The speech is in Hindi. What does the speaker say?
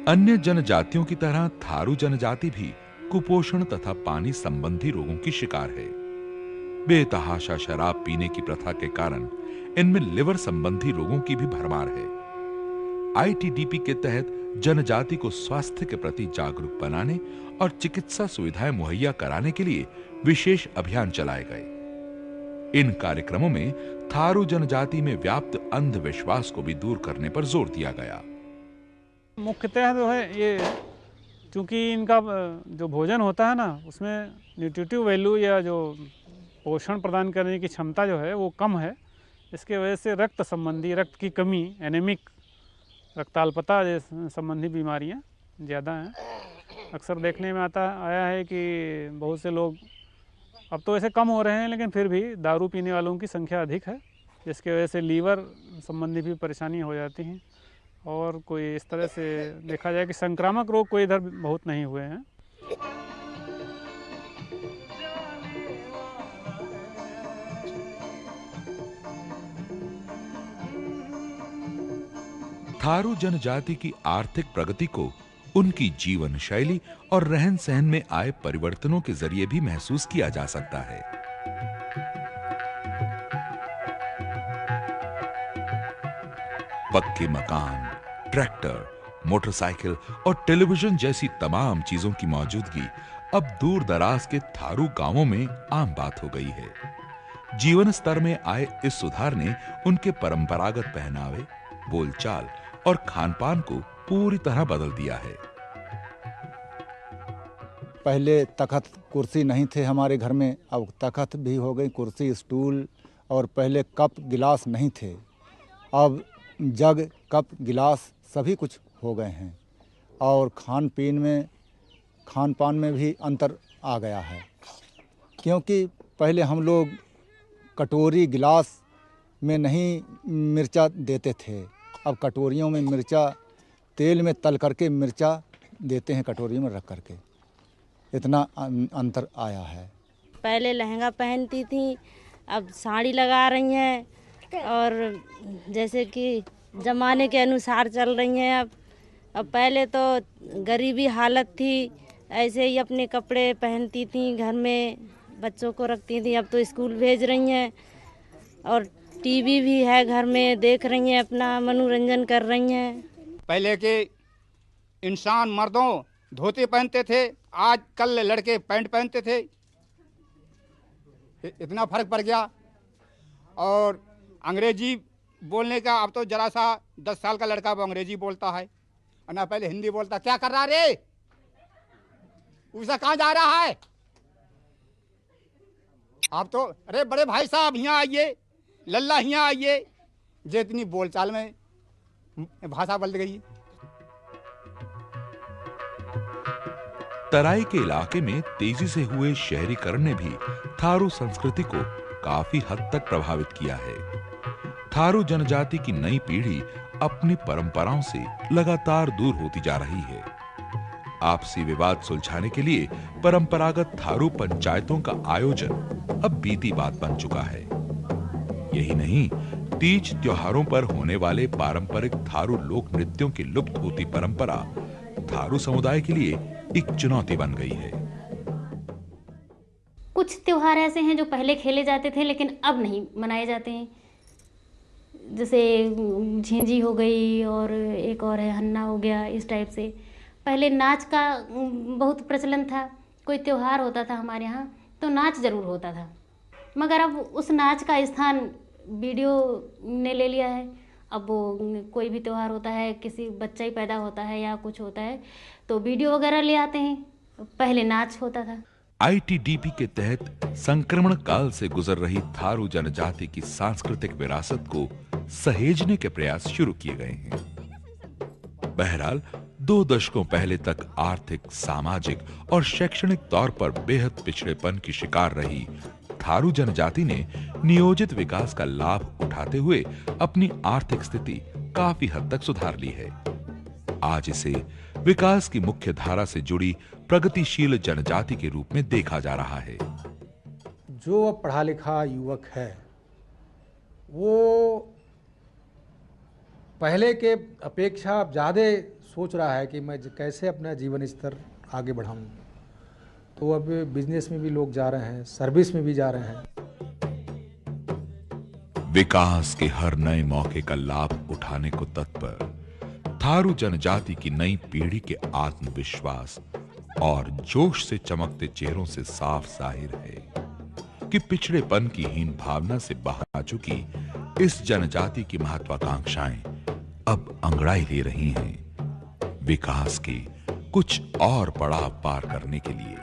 अन्य जनजातियों की तरह थारू जनजाति भी कुपोषण तथा पानी संबंधी रोगों की शिकार है। बेतहाशा शराब पीने की प्रथा के कारण इनमें लिवर संबंधी रोगों की भी भरमार है। आईटीडीपी के तहत जनजाति को स्वास्थ्य के प्रति जागरूक बनाने और चिकित्सा सुविधाएं मुहैया कराने के लिए विशेष अभियान चलाए गए। इन कार्यक्रमों में थारू जनजाति में व्याप्त अंधविश्वास को भी दूर करने पर जोर दिया गया। मुख्यतः जो है ये, चूंकि इनका जो भोजन होता है ना, उसमें न्यूट्रिटिव वैल्यू या जो पोषण प्रदान करने की क्षमता जो है वो कम है। इसके वजह से रक्त संबंधी, रक्त की कमी, एनीमिक, रक्ताल्पता जैसे संबंधी बीमारियां ज़्यादा हैं। अक्सर देखने में आया है कि बहुत से लोग, अब तो ऐसे कम हो रहे हैं, लेकिन फिर भी दारू पीने वालों की संख्या अधिक है, जिसके वजह से लीवर संबंधी भी परेशानी हो जाती हैं। और कोई इस तरह से देखा जाए कि संक्रामक रोग कोई इधर बहुत नहीं हुए हैं। थारू जनजाति की आर्थिक प्रगति को उनकी जीवन शैली और रहन सहन में आए परिवर्तनों के जरिए भी महसूस किया जा सकता है। पक्के मकान, ट्रैक्टर, मोटरसाइकिल और टेलीविजन जैसी तमाम चीजों की मौजूदगी अब दूर दराज के थारू गांवों में आम बात हो गई है। जीवन स्तर में आए इस सुधार ने उनके परंपरागत पहनावे, बोलचाल और खानपान को पूरी तरह बदल दिया है। पहले तख्त कुर्सी नहीं थे हमारे घर में, अब तख्त भी हो गई, कुर्सी, स्टूल। और पहले कप गिलास नहीं थे, अब जग, कप, गिलास सभी कुछ हो गए हैं। और खान पान में भी अंतर आ गया है, क्योंकि पहले हम लोग कटोरी गिलास में नहीं मिर्चा देते थे, अब कटोरियों में मिर्चा, तेल में तल करके मिर्चा देते हैं कटोरी में रख करके। इतना अंतर आया है। पहले लहंगा पहनती थी, अब साड़ी लगा रही हैं, और जैसे कि ज़माने के अनुसार चल रही हैं। अब पहले तो गरीबी हालत थी, ऐसे ही अपने कपड़े पहनती थी, घर में बच्चों को रखती थी। अब तो स्कूल भेज रही हैं, और टीवी भी है घर में, देख रही हैं, अपना मनोरंजन कर रही हैं। पहले के इंसान मर्दों धोती पहनते थे, आज कल लड़के पैंट पहनते थे। इतना फर्क पड़ गया। और अंग्रेजी बोलने का, अब तो जरा सा 10 साल का लड़का वो अंग्रेजी बोलता है, और ना पहले हिंदी बोलता। क्या कर रहा रे, उसे कहाँ जा रहा है? अब तो अरे बड़े भाई साहब यहाँ आइए, लल्ला यहाँ आइए, जितनी बोलचाल में भाषा बदल गई। तराई के इलाके में तेजी से हुए शहरीकरण ने भी थारू संस्कृति को काफी हद तक प्रभावित किया है। थारू जनजाति की नई पीढ़ी अपनी परंपराओं से लगातार दूर होती जा रही है। आपसी विवाद सुलझाने के लिए परंपरागत थारू पंचायतों का आयोजन अब बीती बात बन चुका है। यही नहीं, तीज त्योहारों पर होने वाले पारंपरिक थारू लोक नृत्यों की लुप्त होती परंपरा थारू समुदाय के लिए एक चुनौती बन गई है। कुछ त्योहार ऐसे हैं जो पहले खेले जाते थे लेकिन अब नहीं मनाए जाते हैं, जैसे झिंझी हो गई और एक और है हन्ना हो गया। इस टाइप से पहले नाच का बहुत प्रचलन था। कोई त्योहार होता था हमारे यहाँ तो नाच जरूर होता था, मगर अब उस नाच का स्थान वीडियो ने ले लिया है। अब वो कोई भी त्योहार होता है, किसी बच्चा ही पैदा होता है या कुछ होता है तो वीडियो वगैरह ले आते हैं, पहले नाच होता था। आईटीडीपी के तहत संक्रमण काल से गुजर रही थारू जनजाति की सांस्कृतिक विरासत को सहेजने के प्रयास शुरू किए गए हैं। बहरहाल 2 दशकों पहले तक आर्थिक, सामाजिक और शैक्षणिक तौर पर बेहद पिछड़ेपन की शिकार रही थारू जनजाति ने नियोजित विकास का लाभ उठाते हुए अपनी आर्थिक स्थिति काफी हद तक सुधार ली है। आज इसे विकास की मुख्य धारा से जुड़ी प्रगतिशील जनजाति के रूप में देखा जा रहा है। जो पढ़ा लिखा युवक है वो पहले के अपेक्षा अब ज़्यादा सोच रहा है कि मैं कैसे अपना जीवन स्तर आगे बढ़ाऊं, तो अब बिजनेस में भी लोग जा रहे हैं, सर्विस में भी जा रहे हैं। विकास के हर नए मौके का लाभ उठाने को तत्पर थारू जनजाति की नई पीढ़ी के आत्मविश्वास और जोश से चमकते चेहरों से साफ जाहिर है कि पिछड़ेपन की हीन भावना से बाहर आ चुकी इस जनजाति की महत्वाकांक्षाएं अब अंगड़ाई ले रही हैं विकास के कुछ और पड़ाव पार करने के लिए।